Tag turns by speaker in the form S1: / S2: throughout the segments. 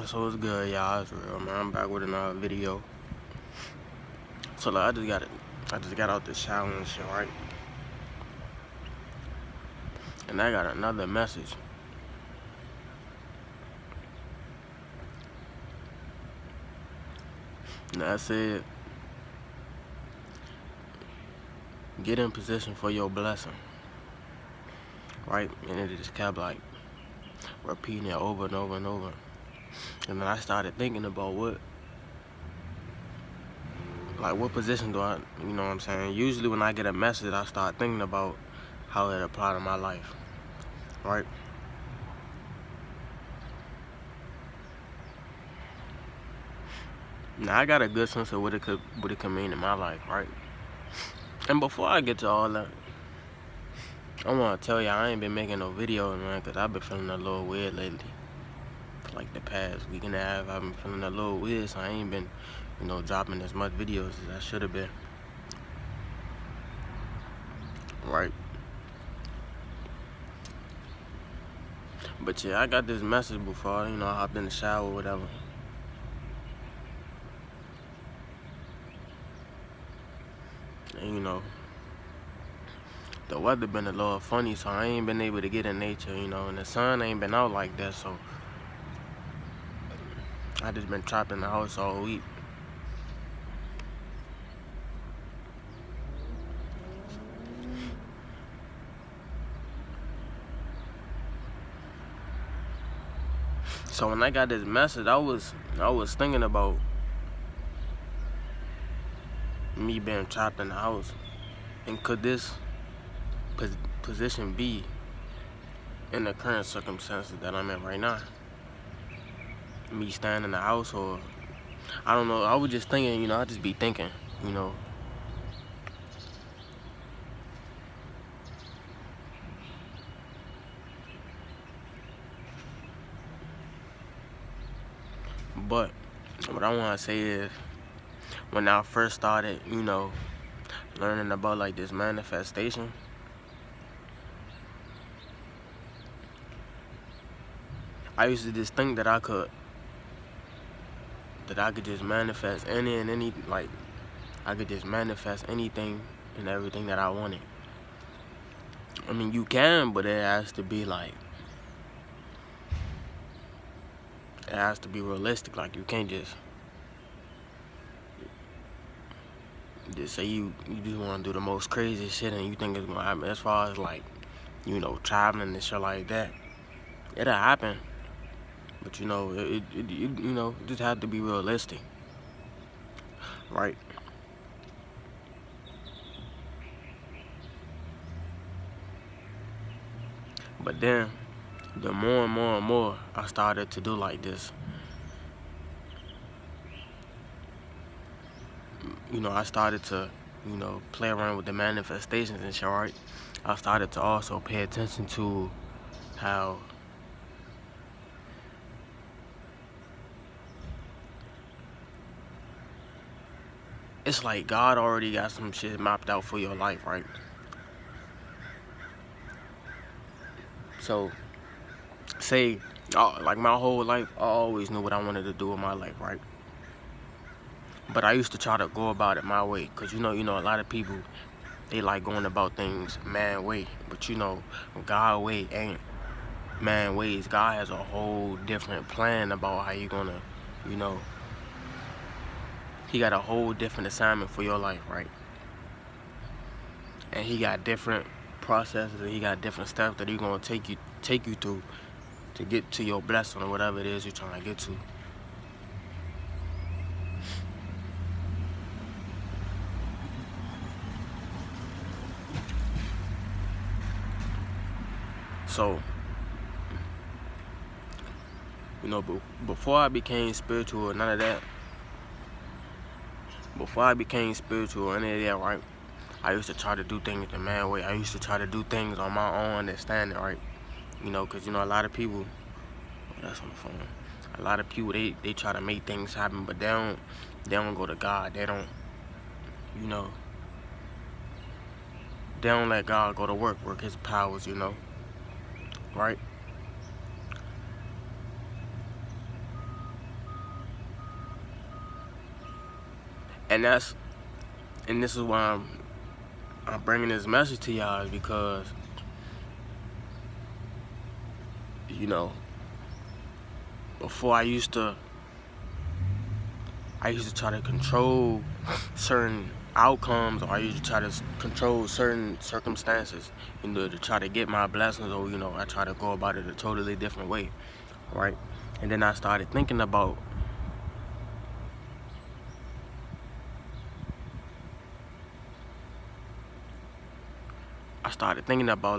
S1: So what's good, y'all? It's real, man. I'm back with another video. So like, I just got out the shower and shit, right? And I got another message. And I said, get in position for your blessing, right? And it just kept like repeating it over and over and over. And then I started thinking about what position do I, you know what I'm saying? Usually when I get a message, I start thinking about how it apply to my life, right? Now I got a good sense of what it could mean in my life, right? And before I get to all that, I want to tell y'all I ain't been making no videos, man, because I've been feeling a little weird lately. For like the past week and a half, I've been feeling a little weird, so I ain't been, dropping as much videos as I should have been. Right? But yeah, I got this message before, I hopped in the shower or whatever. And the weather been a little funny, so I ain't been able to get in nature, and the sun ain't been out like that, so I just been trapped in the house all week. So when I got this message, I was thinking about me being trapped in the house, and could this position be in the current circumstances that I'm in right now? Me staying in the house, or I don't know. I was just thinking, I just be thinking, But what I want to say is, when I first started, learning about like this manifestation, I used to just think that I could just manifest any like I could just manifest anything and everything that I wanted. I mean, you can, but it has to be realistic. Like, you can't just say you just want to do the most crazy shit and you think it's gonna happen. As far as like, traveling and shit like that, it'll happen. But it just have to be realistic, right? But then, the more and more I started to do like this, I started to, play around with the manifestations and shit, right? I started to also pay attention to how it's like God already got some shit mapped out for your life, right? So, say, like my whole life, I always knew what I wanted to do with my life, right? But I used to try to go about it my way, cause a lot of people, they like going about things man way, but God way ain't man ways. God has a whole different plan about how you gonna, he got a whole different assignment for your life, right? And he got different processes, and he got different steps that he gonna take you through to get to your blessing or whatever it is you're trying to get to. So, before I became spiritual, none of that. Before I became spiritual, any of that, right? I used to try to do things the man way. I used to try to do things on my own understanding, right? Because, a lot of people, that's on the phone. A lot of people, they try to make things happen, but they don't go to God. They don't, they don't let God go to work his powers, right? And this is why I'm bringing this message to y'all, is because, you know, before I used to try to control certain outcomes, or I used to try to control certain circumstances, you know, to try to get my blessings, or, you know, I try to go about it a totally different way, right? And then I started thinking about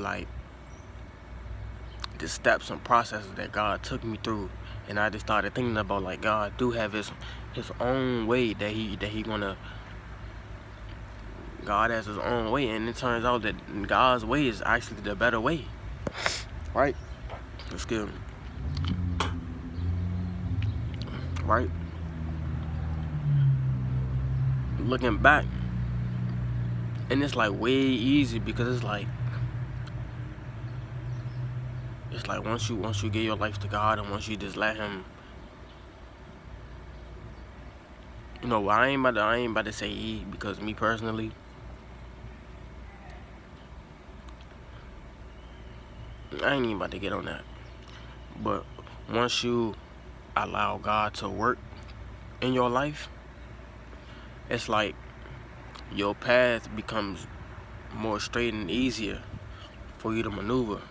S1: like the steps and processes that God took me through, and I just started thinking about like God do have his own way that he gonna. God has his own way, and it turns out that God's way is actually the better way, right? Excuse me. Right? Looking back, and it's like way easy, because it's like once you give your life to God, and once you just let him, you know, I ain't about to say E, because me personally, I ain't even about to get on that. But once you allow God to work in your life, it's like your path becomes more straight and easier for you to maneuver,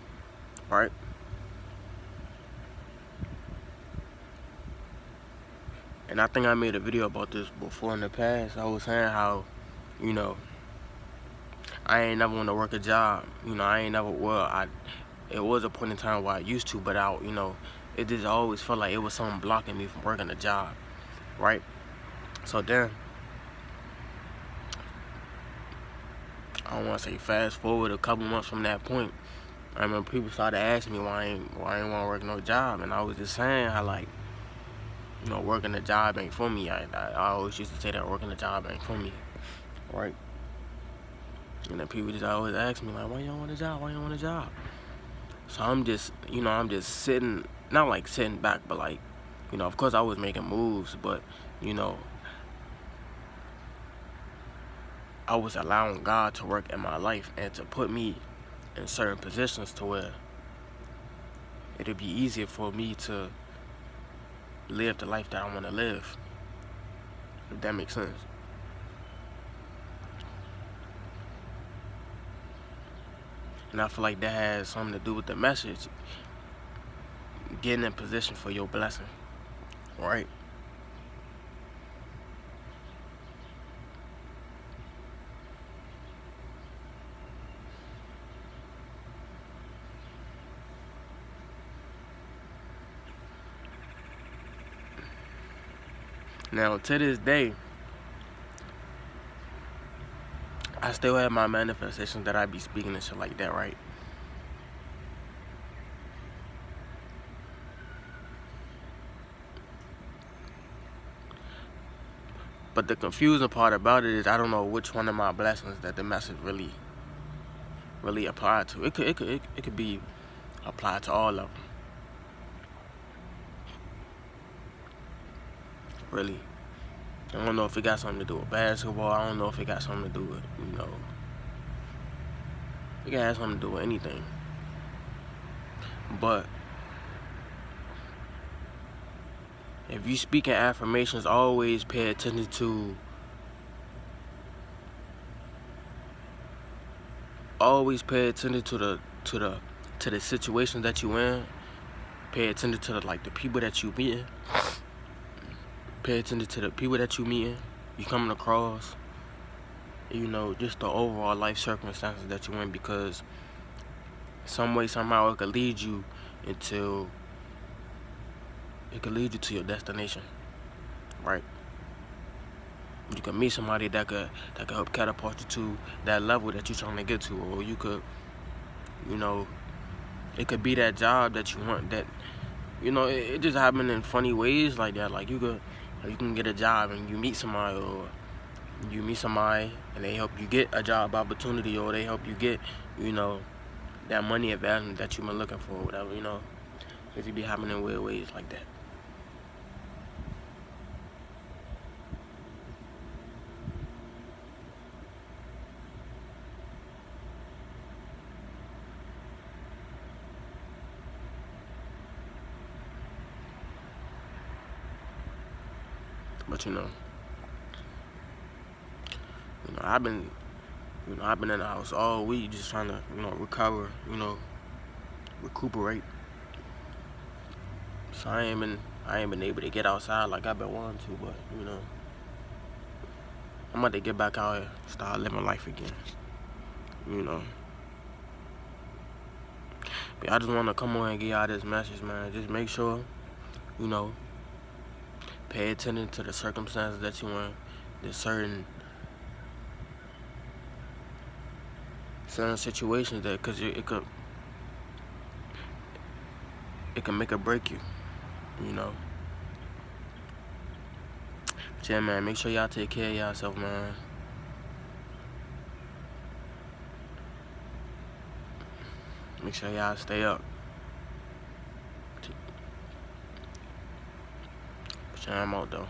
S1: right? And I think I made a video about this before in the past. I was saying how, you know, I ain't never want to work a job. You know, I ain't never, it was a point in time where I used to, but you know, it just always felt like it was something blocking me from working a job, right? So then, I don't want to say fast forward a couple months from that point, I remember people started asking me why I ain't want to work no job, and I was just saying how, like, you know, working a job ain't for me. I always used to say that working a job ain't for me, right? And then people just always ask me like, why you don't want a job? Why you don't want a job? So I'm just, you know, I'm just sitting, not like sitting back, but like, you know, of course I was making moves, but, you know, I was allowing God to work in my life and to put me in certain positions to where it'd be easier for me to live the life that I want to live, if that makes sense. And I feel like that has something to do with the message, getting in position for your blessing, right? Now, to this day, I still have my manifestations that I be speaking and shit like that, right? But the confusing part about it is I don't know which one of my blessings that the message really applied to. It could be applied to all of them. Really. I don't know if it got something to do with basketball. I don't know if it got something to do with, you know, it can have something to do with anything. But if you speak in affirmations, always pay attention to the situation that you in. Pay attention to the people that you meeting. Pay attention to the people that you meeting, you coming across, you know, just the overall life circumstances that you're in, because some way, somehow, it could lead you to your destination, right? You can meet somebody that could help catapult you to that level that you're trying to get to, or you could, you know, it could be that job that you want, that, you know, it just happen in funny ways like that. Like you can get a job and you meet somebody, or you meet somebody and they help you get a job opportunity, or they help you get, you know, that money advancement that you've been looking for, whatever, you know. It could be happening in weird ways like that. But I've been in the house all week just trying to, recover, recuperate. So I ain't been able to get outside like I've been wanting to, but I'm about to get back out here, start living life again. But I just want to come on and get y'all this message, man. Just make sure, pay attention to the circumstances that you in. There's certain situations that, cause it could make or break you, But yeah, man, make sure y'all take care of yourself, man. Make sure y'all stay up. But yeah, I'm out though.